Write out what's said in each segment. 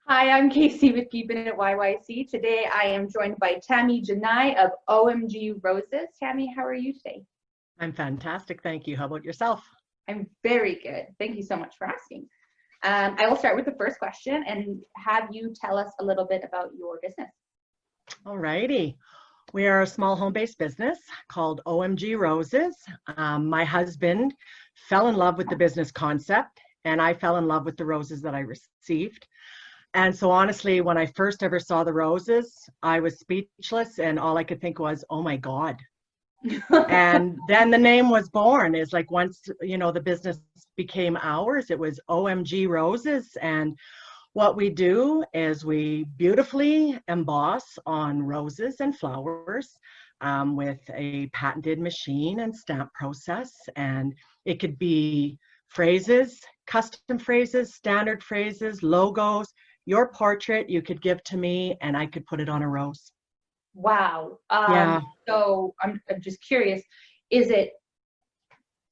Hi, I'm Casey with Keeping It YYC. Today I am joined by Tammy Genaille of OMG Roses. Tammy, how are you today? I'm fantastic, thank you. How about yourself? I'm very good. Thank you so much for asking. I will start with the first question and have you tell us a little bit about your business. All righty. We are a small home-based business called OMG Roses. My husband fell in love with the business concept, and I fell in love with the roses that I received. And so honestly, when I first ever saw the roses, I was speechless, and all I could think was, oh my God. And then the name was born. Is like once, the business became ours, it was OMG Roses. And what we do is we beautifully emboss on roses and flowers with a patented machine and stamp process. And it could be phrases, custom phrases, standard phrases, logos, your portrait you could give to me and I could put it on a rose. Wow. Yeah. So I'm just curious, is it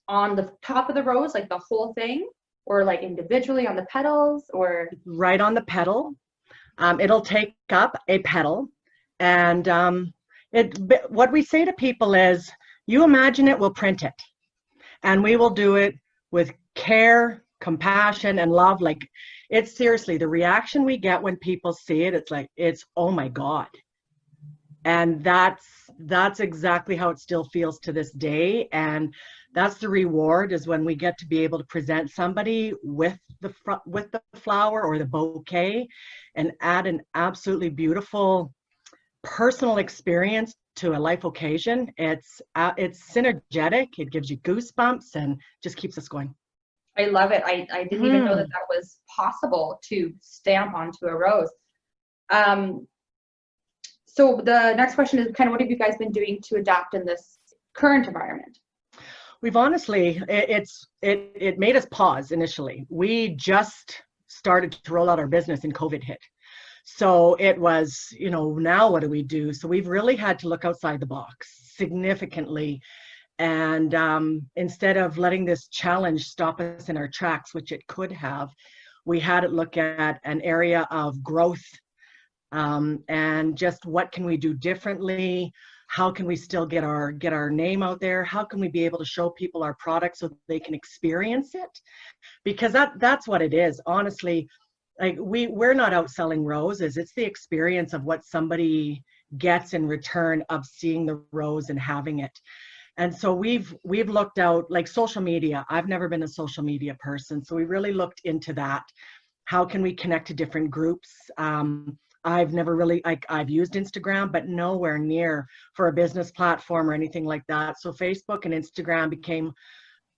on the top of the rose, like the whole thing, or like individually on the petals, or? Right on the petal. It'll take up a petal. And what we say to people is, you imagine it, we'll print it. And we will do it with care, compassion, and love. Like, it's seriously, the reaction we get when people see it, it's, oh my God. And that's exactly how it still feels to this day. And that's the reward, is when we get to be able to present somebody with the flower or the bouquet and add an absolutely beautiful personal experience to a life occasion. It's synergetic. It gives you goosebumps and just keeps us going. I love it. I didn't even know that was possible to stamp onto a rose. So the next question is kind of, what have you guys been doing to adapt in this current environment? We've honestly, it made us pause initially. We just started to roll out our business and COVID hit. So it was, now what do we do? So we've really had to look outside the box significantly. And instead of letting this challenge stop us in our tracks, which it could have, we had it look at an area of growth. And just what can we do differently? How can we still get our name out there? How can we be able to show people our product so they can experience it? Because that's what it is. Honestly, like we're not out selling roses. It's the experience of what somebody gets in return of seeing the rose and having it. And so we've looked out, like social media. I've never been a social media person, so we really looked into that. How can we connect to different groups? I've never really, I've used Instagram, but nowhere near for a business platform or anything like that. So Facebook and Instagram became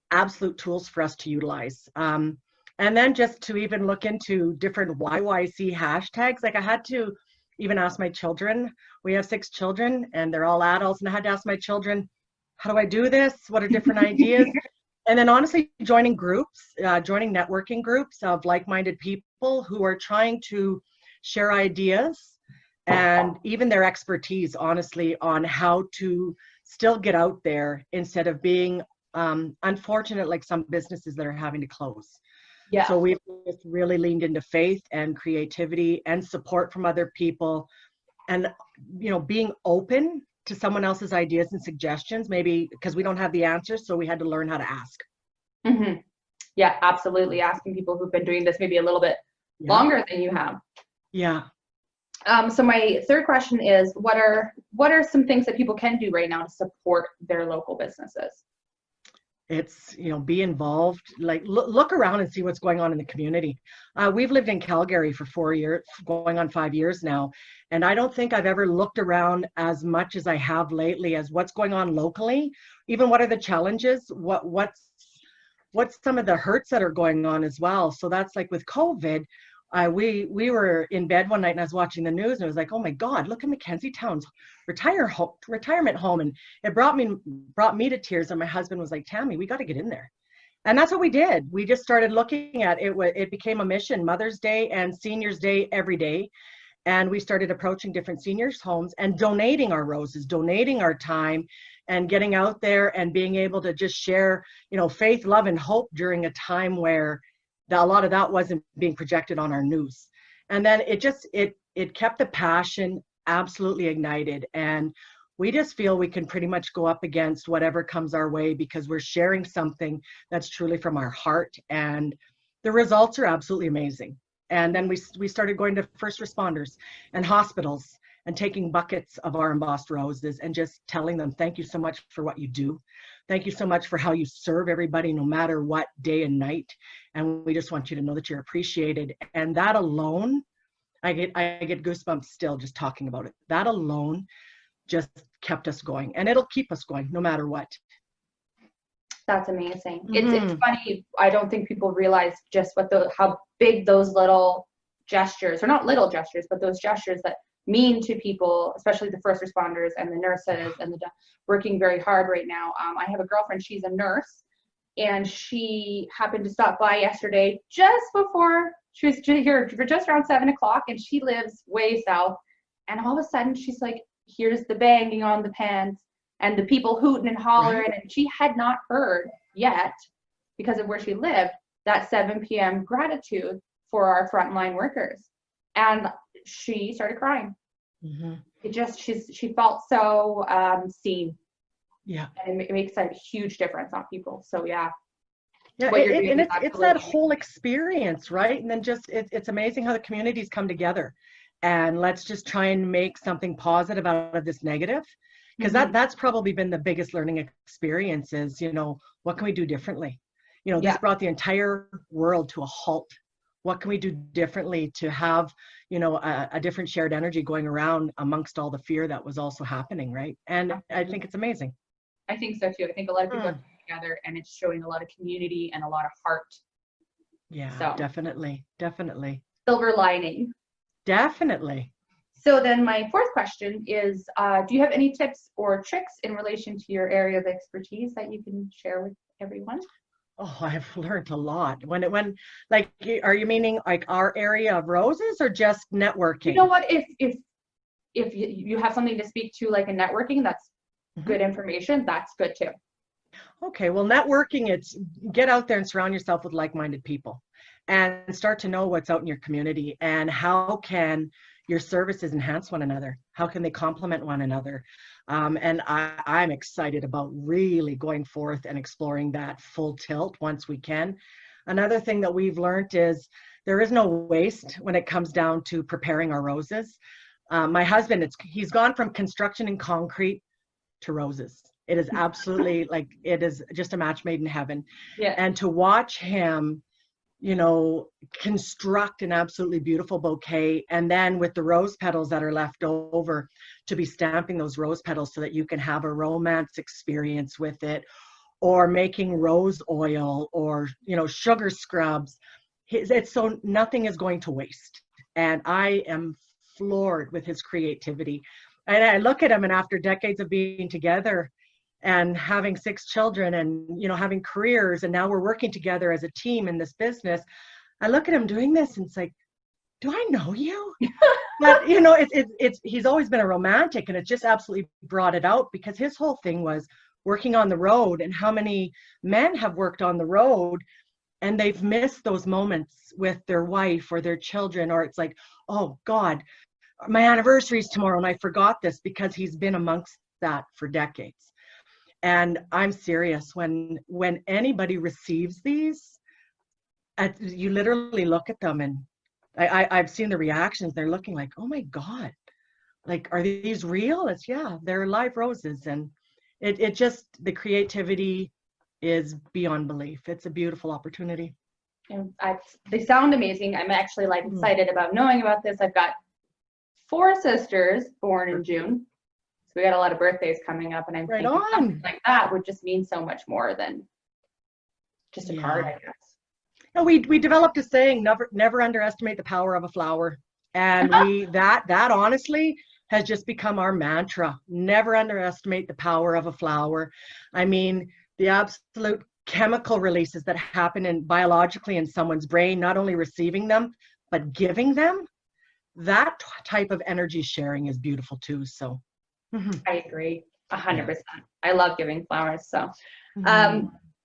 absolute tools for us to utilize. And then just to even look into different YYC hashtags, like I had to even ask my children. We have 6 children and they're all adults, and I had to ask my children, how do I do this? What are different ideas? And then honestly, joining groups, joining networking groups of like-minded people who are trying to share ideas and even their expertise, honestly, on how to still get out there instead of being unfortunate, like some businesses that are having to close. Yeah. So we've just really leaned into faith and creativity and support from other people, and being open to someone else's ideas and suggestions, maybe because we don't have the answers, so we had to learn how to ask. Mm-hmm. Yeah, absolutely. Asking people who've been doing this maybe a little bit longer than you have. Yeah. So my third question is, what are some things that people can do right now to support their local businesses? It's, be involved, like look around and see what's going on in the community. We've lived in Calgary for 4 years, going on 5 years now. And I don't think I've ever looked around as much as I have lately as what's going on locally. Even what are the challenges? What's some of the hurts that are going on as well? So that's like with COVID, we were in bed one night and I was watching the news and I was like, oh my God, look at Mackenzie Town's retirement home. And it brought me to tears. And my husband was like, Tammy, we got to get in there. And that's what we did. We just started looking at it. It became a mission, Mother's Day and Seniors Day every day. And we started approaching different seniors' homes and donating our roses, donating our time, and getting out there and being able to just share, faith, love, and hope during a time where a lot of that wasn't being projected on our news. And then it kept the passion absolutely ignited. And we just feel we can pretty much go up against whatever comes our way because we're sharing something that's truly from our heart. And the results are absolutely amazing. And then we started going to first responders and hospitals and taking buckets of our embossed roses and just telling them, thank you so much for what you do. Thank you so much for how you serve everybody, no matter what day and night. And we just want you to know that you're appreciated. And that alone, I get goosebumps still just talking about it. That alone just kept us going, and it'll keep us going no matter what. That's amazing. It's funny. I don't think people realize just how big those little gestures, or not little gestures, but those gestures that mean to people, especially the first responders and the nurses and working very hard right now. I have a girlfriend, she's a nurse, and she happened to stop by yesterday just before she was here for just around 7 o'clock, and she lives way south. And all of a sudden she's like, here's the banging on the pans and the people hooting and hollering. Right. And she had not heard yet, because of where she lived, that 7 p.m. gratitude for our frontline workers. And she started crying. She felt so seen. Yeah. And it makes a huge difference on people. So yeah. Yeah, it's that whole experience, right? And then just it's amazing how the communities come together, and let's just try and make something positive out of this negative, because that's probably been the biggest learning experience is, what can we do differently? This brought the entire world to a halt. What can we do differently to have, a different shared energy going around amongst all the fear that was also happening, right? And I think it's amazing. I think so too. I think a lot of people are together, and it's showing a lot of community and a lot of heart. Yeah, so, definitely. Silver lining. Definitely. So then my fourth question is, do you have any tips or tricks in relation to your area of expertise that you can share with everyone? Oh, I've learned a lot. When are you meaning like our area of roses or just networking? You know what, if you have something to speak to, like a networking, that's good information, that's good too. Okay, well, networking, it's get out there and surround yourself with like-minded people and start to know what's out in your community and how can your services enhance one another? How can they complement one another? And I'm excited about really going forth and exploring that full tilt once we can. Another thing that we've learned is there is no waste when it comes down to preparing our roses. My husband, he's gone from construction and concrete to roses. It is absolutely it is just a match made in heaven. Yeah. And to watch him, construct an absolutely beautiful bouquet, and then with the rose petals that are left over, to be stamping those rose petals so that you can have a romance experience with it, or making rose oil, or sugar scrubs. It's so nothing is going to waste. And I am floored with his creativity. And I look at him, and after decades of being together and having 6 children and, having careers, and now we're working together as a team in this business, I look at him doing this and it's like, do I know you? But, he's always been a romantic, and it just absolutely brought it out, because his whole thing was working on the road, and how many men have worked on the road and they've missed those moments with their wife or their children, or it's like, oh God, my anniversary is tomorrow and I forgot this, because he's been amongst that for decades. And I'm serious, when anybody receives these, you literally look at them, and I've seen the reactions. They're looking like, oh my God, like, are these real? They're live roses. And it just, the creativity is beyond belief. It's a beautiful opportunity. And they sound amazing. I'm actually excited about knowing about this. I've got 4 sisters born in June. So we got a lot of birthdays coming up, and I'm thinking something like that would just mean so much more than just a card, I guess. And we developed a saying, never underestimate the power of a flower. And that honestly has just become our mantra. Never underestimate the power of a flower. I mean, the absolute chemical releases that happen biologically in someone's brain, not only receiving them, but giving them, that type of energy sharing is beautiful too. So I agree 100%. I love giving flowers. So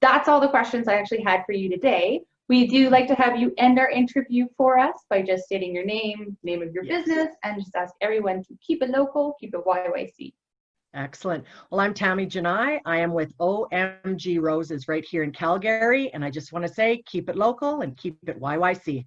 that's all the questions I actually had for you today. We do like to have you end our interview for us by just stating your name of your business, and just ask everyone to keep it local, keep it YYC. Excellent. Well, I'm Tammy Genaille. I am with OMG Roses right here in Calgary. And I just want to say, keep it local and keep it YYC.